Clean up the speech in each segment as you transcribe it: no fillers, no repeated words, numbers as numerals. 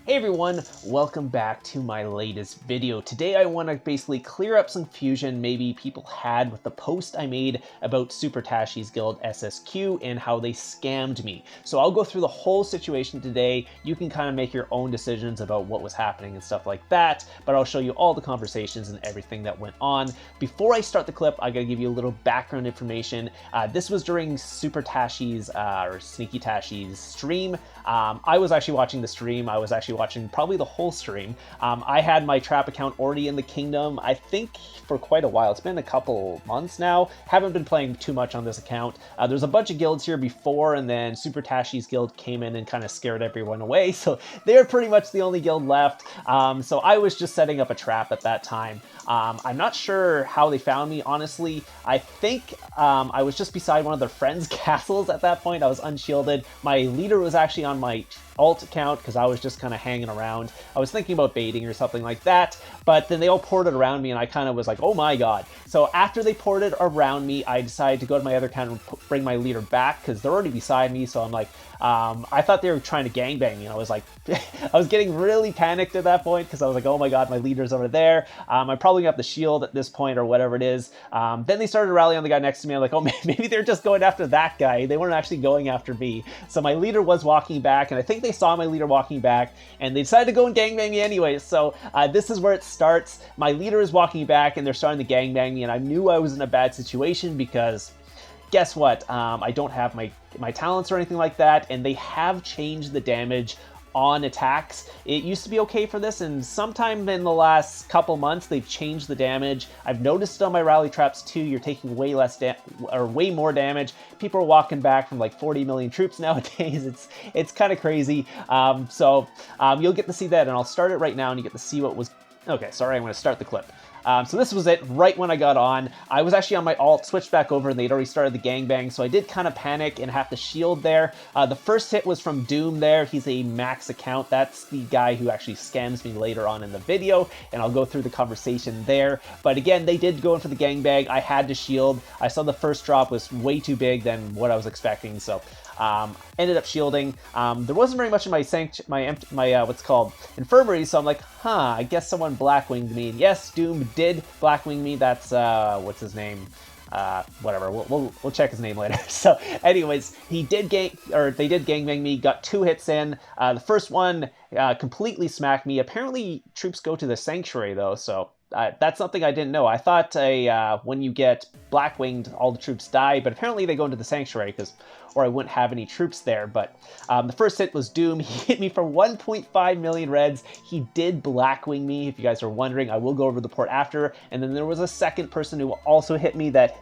Hey everyone, welcome back to my latest video. Today I want to basically clear up some confusion maybe people had with the post I made about Supertashi's guild SSQ and how they scammed me. So I'll go through the whole situation today. You can kind of make your own decisions about what was happening and stuff like that, but I'll show you all the conversations and everything that went on. Before I start the clip, I gotta give you a little background information. This was during Supertashi's or Sneakytashi's stream. I was actually watching the stream. I was actually watching probably the whole stream. I had my trap account already in the kingdom, I think for quite a while. It's been a couple months now. Haven't been playing too much on this account. There's a bunch of guilds here before, and then Supertashi's guild came in and kind of scared everyone away, so they're pretty much the only guild left. So I was just setting up a trap at that time. I'm not sure how they found me, honestly. I think I was just beside one of their friends' castles at that point. I was unshielded. My leader was actually on my alt account because I was just kind of hanging around. I was thinking about baiting or something like that, but then they all poured it around me and I kind of was like, oh my god. So after they poured it around me, I decided to go to my other account and bring my leader back because they're already beside me. So I'm like, I thought they were trying to gangbang me, and I was like, I was getting really panicked at that point because I was like, oh my god, my leader's over there. I'm probably gonna have the shield at this point or whatever it is. Then they started rallying on the guy next to me. I'm like, oh, maybe they're just going after that guy. They weren't actually going after me. So my leader was walking back, and I think they saw my leader walking back, and they decided to go and gangbang me anyway. So this is where it starts. My leader is walking back, and they're starting to gangbang me, and I knew I was in a bad situation because guess what? I don't have my talents or anything like that, and they have changed the damage on attacks. It used to be okay for this, and sometime in the last couple months they've changed the damage. I've noticed on my rally traps too, you're taking way less way more damage. People are walking back from like 40 million troops nowadays. It's kind of crazy. You'll get to see that, and I'll start it right now, and you get to see what was. Okay, sorry, I'm going to start the clip. So this was it, right when I got on. I was actually on my alt, switched back over, and they'd already started the gangbang, so I did kind of panic and have to shield there. The first hit was from Doom there. He's a max account. That's the guy who actually scams me later on in the video, and I'll go through the conversation there. But again, they did go in for the gangbang. I had to shield. I saw the first drop was way too big than what I was expecting, so ended up shielding. There wasn't very much in my what's called infirmary, so I'm like, I guess someone blackwinged me. And yes, Doom did blackwing me. That's what's his name? Whatever. We'll check his name later. So, anyways, they did gangbang me. Got 2 hits in. The first one completely smacked me. Apparently, troops go to the sanctuary though, so. That's something I didn't know. I thought when you get blackwinged, all the troops die, but apparently they go into the sanctuary or I wouldn't have any troops there. But the first hit was Doom. He hit me for 1.5 million reds. He did blackwing me, if you guys are wondering. I will go over the port after. And then there was a second person who also hit me that.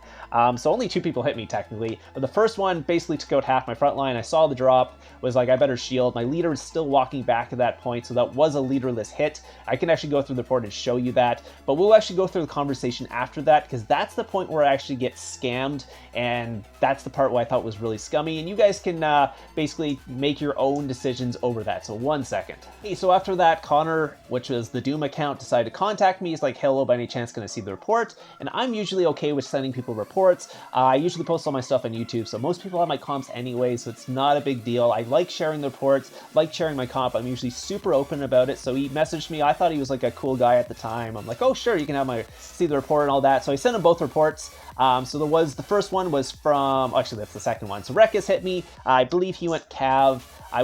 So only 2 people hit me technically, but the first one basically took out half my front line. I saw the drop, was like, I better shield. My leader was still walking back at that point, so that was a leaderless hit. I can actually go through the port and show you that, but we'll actually go through the conversation after that, because that's the point where I actually get scammed, and that's the part where I thought was really scummy, and you guys can basically make your own decisions over that. So 1 second. Hey, so after that, Connor, which was the Doom account, decided to contact me. He's like, hello, by any chance gonna see the report? And I'm usually okay with sending people reports. I usually post all my stuff on YouTube, so most people have my comps anyway, so it's not a big deal. I like sharing the reports, like sharing my comp. I'm usually super open about it, so he messaged me. I thought he was like a cool guy at the time. I'm like, oh sure, you can have see the report and all that. So I sent him both reports. So the first one was from, actually that's the second one. So Rekus hit me. I believe he went Cav. I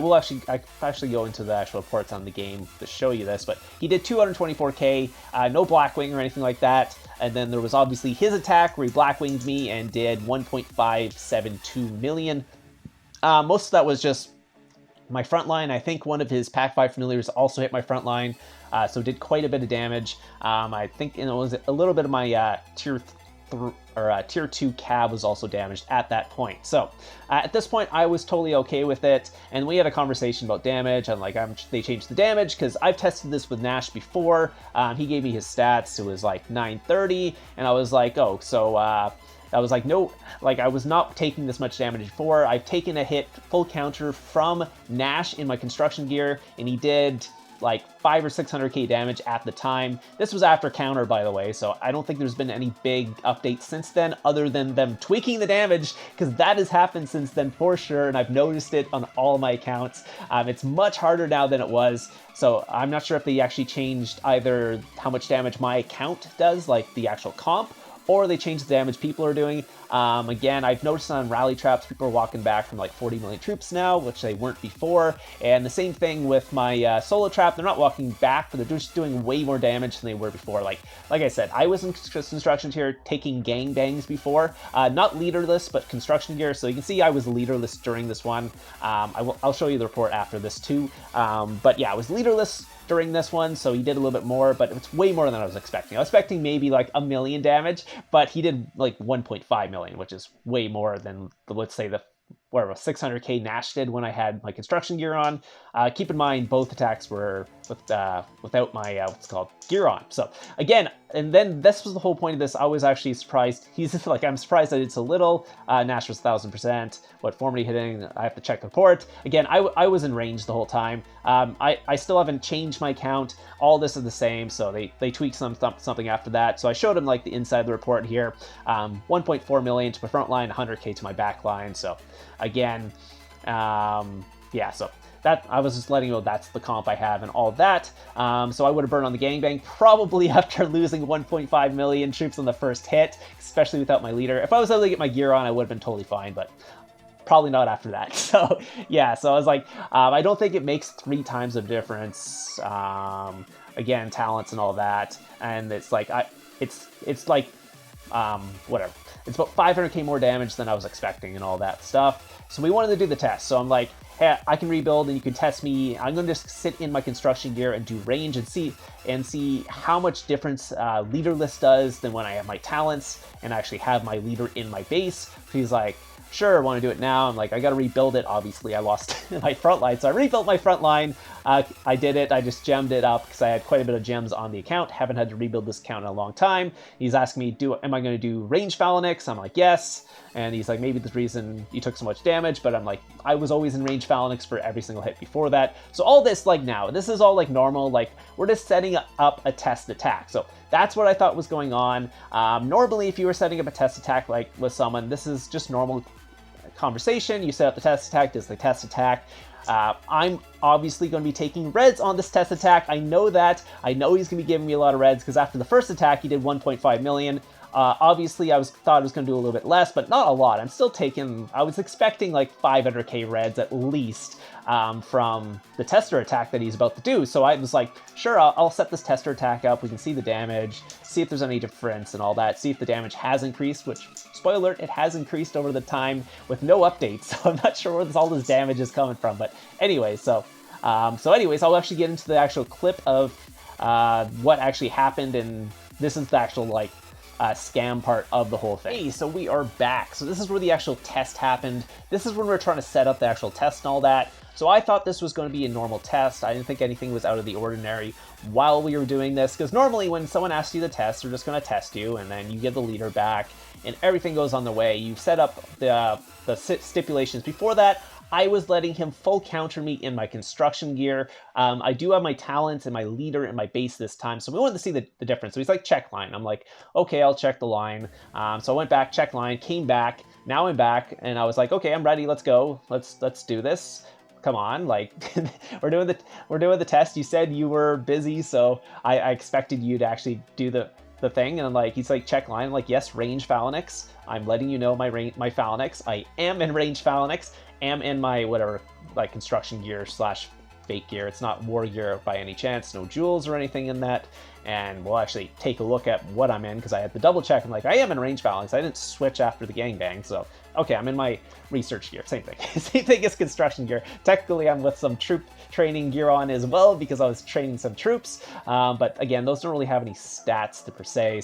actually go into the actual reports on the game to show you this, but he did 224k, no blackwing or anything like that. And then there was obviously his attack where he blackwinged me and did 1.572 million. Most of that was just my front line. I think one of his Pack 5 familiars also hit my front line, so did quite a bit of damage. I think it was a little bit of my tier 2 cav was also damaged at that point. So at this point I was totally okay with it, and we had a conversation about damage, and like they changed the damage because I've tested this with Nash before. He gave me his stats. It was like 930, and I was like, oh, so I was like, no, like I was not taking this much damage before. I've taken a hit full counter from Nash in my construction gear, and he did like 500 or 600k damage at the time. This was after counter, by the way, so I don't think there's been any big updates since then other than them tweaking the damage, because that has happened since then for sure, and I've noticed it on all my accounts. It's much harder now than it was, so I'm not sure if they actually changed either how much damage my account does, like the actual comp, or they changed the damage people are doing. Again, I've noticed on rally traps, people are walking back from like 40 million troops now, which they weren't before. And the same thing with my solo trap. They're not walking back, but they're just doing way more damage than they were before. Like I said, I was in construction gear taking gangbangs before. Not leaderless, but construction gear. So you can see I was leaderless during this one. I'll show you the report after this too. But yeah, I was leaderless during this one, so he did a little bit more, but it's way more than I was expecting. I was expecting maybe like 1 million damage, but he did like 1.5 million, which is way more than, let's say, the 600k Nash did when I had my construction gear on. Keep in mind, both attacks were without my what's called gear on. So again, and then this was the whole point of this. I was actually surprised. He's like, I'm surprised I did so little. Nash was 1000%. What formity hitting? I have to check the report. Again, I was in range the whole time. I still haven't changed my count. All this is the same, so they tweaked something after that. So I showed him like the inside of the report here. 1.4 million to my front line, 100k to my back line. So again, yeah, so that I was just letting you know that's the comp I have and all that. So I would have burned on the gangbang probably after losing 1.5 million troops on the first hit, especially without my leader. If I was able to get my gear on, I would have been totally fine, but probably not after that. So yeah, so I was like, I don't think it makes 3 times of difference. Again, talents and all that, and it's like it's like whatever. It's about 500k more damage than I was expecting and all that stuff. So we wanted to do the test. So I'm like, hey, I can rebuild and you can test me. I'm going to just sit in my construction gear and do range and see how much difference leaderless does than when I have my talents and actually have my leader in my base. So he's like, sure, I want to do it now. I'm like, I got to rebuild it. Obviously, I lost my front line, so I rebuilt my front line. I did it. I just gemmed it up because I had quite a bit of gems on the account. Haven't had to rebuild this account in a long time. He's asking me, am I going to do range phalanx? I'm like, yes. And he's like, maybe the reason you took so much damage, but I'm like, I was always in range phalanx for every single hit before that. So all this, like now, this is all like normal. Like we're just setting up a test attack. So that's what I thought was going on. Normally, if you were setting up a test attack like with someone, this is just normal conversation. You set up the test attack, does the test attack. I'm obviously going to be taking reds on this test attack. I know that. I know he's going to be giving me a lot of reds because after the first attack, he did 1.5 million. Obviously, thought I was going to do a little bit less, but not a lot. I'm still taking, I was expecting like 500k reds at least from the tester attack that he's about to do. So I was like, sure, I'll set this tester attack up. We can see the damage, see if there's any difference and all that, see if the damage has increased, which, spoiler alert, it has increased over the time with no updates. So I'm not sure where all this damage is coming from. But anyway, anyways, I'll actually get into the actual clip of what actually happened, and this is the actual like scam part of the whole thing. Hey, so we are back. So this is where the actual test happened. This is when we're trying to set up the actual test and all that. So I thought this was going to be a normal test. I didn't think anything was out of the ordinary while we were doing this, because normally when someone asks you the test, they're just going to test you, and then you give the leader back, and everything goes on the way. You've set up the stipulations before that. I was letting him full counter me in my construction gear. I do have my talents and my leader in my base this time, so we wanted to see the difference. So he's like, check line. I'm like, okay, I'll check the line. So I went back, check line, came back. Now I'm back, and I was like, okay, I'm ready. Let's go. Let's do this. Come on, like we're doing the test. You said you were busy, so I expected you to actually do the thing. And I'm like, he's like, check line. I'm like, yes, range phalanx. I'm letting you know my phalanx. I am in range phalanx. Am in my whatever, like construction gear / fake gear. It's not war gear by any chance. No jewels or anything in that. And we'll actually take a look at what I'm in, because I had to double check. I'm like, I am in range phalanx. I didn't switch after the gangbang. So okay, I'm in my research gear. Same thing. Same thing as construction gear. Technically, I'm with some troop training gear on as well, because I was training some troops. But again, those don't really have any stats per se.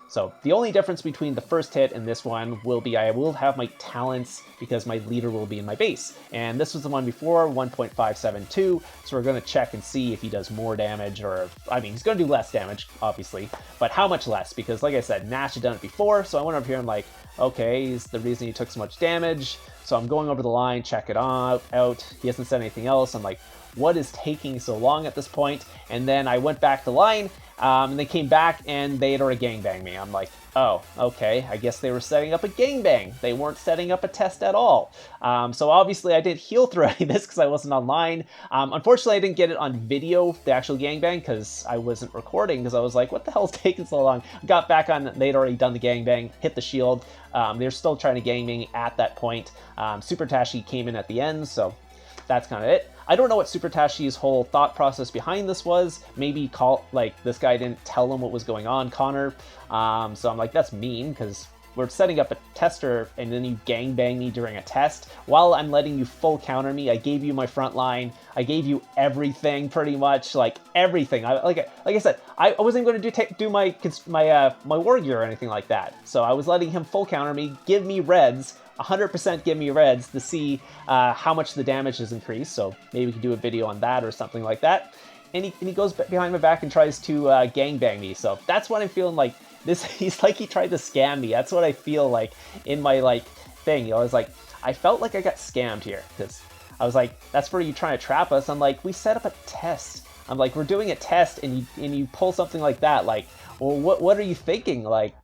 So the only difference between the first hit and this one will be I will have my talents because my leader will be in my base. And this was the one before, 1.572. So we're going to check and see if he does more damage, or, I mean, he's going to do less damage, obviously, but how much less? Because like I said, Nash had done it before. So I went over here and like, okay, he's the reason he took so much damage. So I'm going over the line, check it out. He hasn't said anything else. I'm like, what is taking so long at this point? And then I went back to line, and they came back and they had already gangbanged me. I'm like, oh, okay, I guess they were setting up a gangbang. They weren't setting up a test at all. So obviously I didn't heal through any of this because I wasn't online. Unfortunately, I didn't get it on video, the actual gangbang, because I wasn't recording, because I was like, what the hell is taking so long? Got back on, they'd already done the gangbang, hit the shield. They're still trying to gangbang me at that point. Sneakytashi came in at the end, so that's kind of it. I don't know what Sneakytashi's whole thought process behind this was. Maybe this guy didn't tell him what was going on, Connor. So I'm like, that's mean, because we're setting up a tester and then you gangbang me during a test while I'm letting you full counter me. I gave you my front line. I gave you everything, pretty much, like everything. Like I said, I wasn't going to do my war gear or anything like that. So I was letting him full counter me, give me reds, 100% give me reds to see how much the damage has increased. So maybe we could do a video on that or something like that. And he goes behind my back and tries to gangbang me. So that's what I'm feeling like. He's like he tried to scam me. That's what I feel like in my thing. You know, I was like, I felt like I got scammed here, because I was like, that's where you trying to trap us. I'm like, we set up a test. I'm like, we're doing a test, and you pull something like that. Like, well, what are you thinking? Like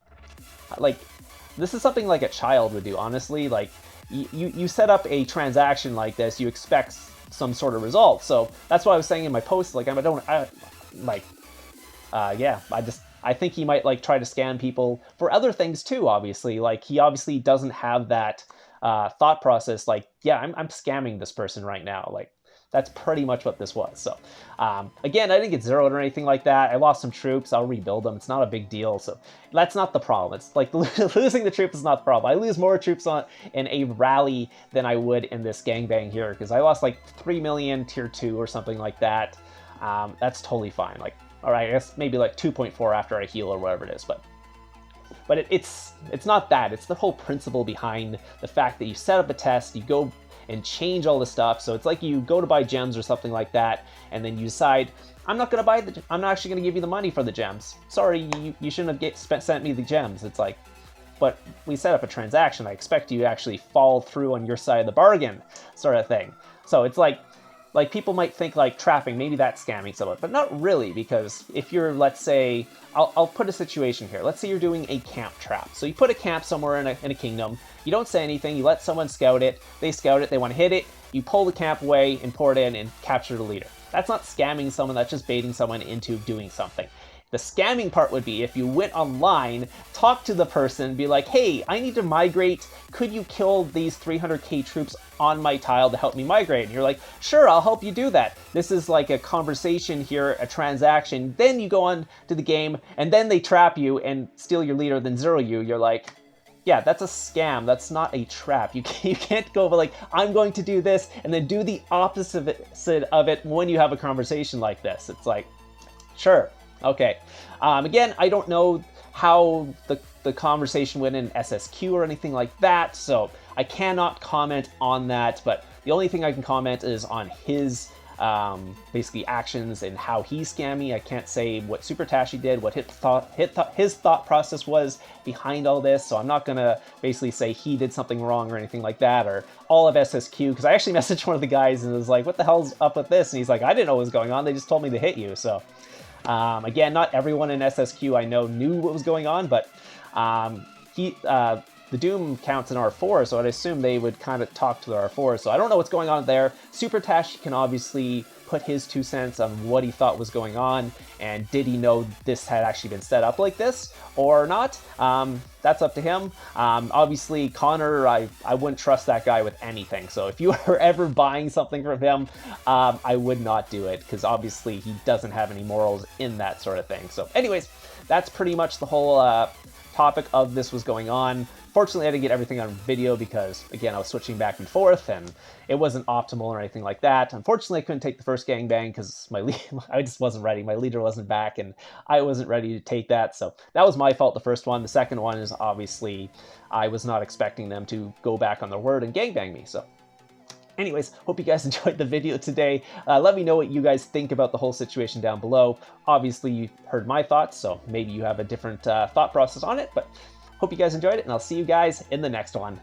this is something like a child would do. Honestly, like you set up a transaction like this, you expect some sort of result. So that's what I was saying in my post. Like I think he might try to scam people for other things too, obviously. Like, he obviously doesn't have that thought process. Like, yeah, I'm scamming this person right now. Like, that's pretty much what this was. So, again, I didn't get zeroed or anything like that. I lost some troops. I'll rebuild them. It's not a big deal. So that's not the problem. It's like losing the troops is not the problem. I lose more troops in a rally than I would in this gangbang here, because I lost like 3 million tier 2 or something like that. That's totally fine. Like, all right, I guess maybe like 2.4 after I heal or whatever it is, but it's not that. It's the whole principle behind the fact that you set up a test, you go and change all the stuff. So it's like you go to buy gems or something like that, and then you decide, I'm not actually going to give you the money for the gems. Sorry, you shouldn't have sent me the gems. It's like, but we set up a transaction. I expect you to actually follow through on your side of the bargain, sort of thing. So it's like people might think like trapping, maybe that's scamming someone, but not really, because if you're, let's say, I'll put a situation here. Let's say you're doing a camp trap. So you put a camp somewhere in a kingdom, you don't say anything, you let someone scout it, they want to hit it, you pull the camp away and pour it in and capture the leader. That's not scamming someone, that's just baiting someone into doing something. The scamming part would be if you went online, talk to the person, be like, hey, I need to migrate. Could you kill these 300k troops on my tile to help me migrate? And you're like, sure, I'll help you do that. This is like a conversation here, a transaction. Then you go on to the game, and then they trap you and steal your leader, then zero you. You're like, yeah, that's a scam. That's not a trap. You can't go over like, I'm going to do this, and then do the opposite of it when you have a conversation like this. It's like, sure. Okay. Again, I don't know how the conversation went in SSQ or anything like that, so I cannot comment on that, but the only thing I can comment is on his basically actions and how he's scamming. I can't say what Sneakytashi did, what his thought process was behind all this, so I'm not going to basically say he did something wrong or anything like that, or all of SSQ, because I actually messaged one of the guys and was like, what the hell's up with this? And he's like, I didn't know what was going on, they just told me to hit you. So again, not everyone in SSQ I know knew what was going on, but the Doom counts in R4, so I'd assume they would kind of talk to the R4, so I don't know what's going on there. Sneakytashi can obviously put his 2 cents on what he thought was going on, and did he know this had actually been set up like this or not? That's up to him. Obviously, Connor, I wouldn't trust that guy with anything, so if you were ever buying something from him, I would not do it, because obviously he doesn't have any morals in that sort of thing. So anyways, that's pretty much the whole topic of this was going on. Fortunately, I didn't get everything on video because, again, I was switching back and forth, and it wasn't optimal or anything like that. Unfortunately, I couldn't take the first gangbang because I just wasn't ready. My leader wasn't back, and I wasn't ready to take that. So that was my fault, the first one. The second one is obviously I was not expecting them to go back on their word and gangbang me. So anyways, hope you guys enjoyed the video today. Let me know what you guys think about the whole situation down below. Obviously, you heard my thoughts, so maybe you have a different thought process on it, but hope you guys enjoyed it, and I'll see you guys in the next one.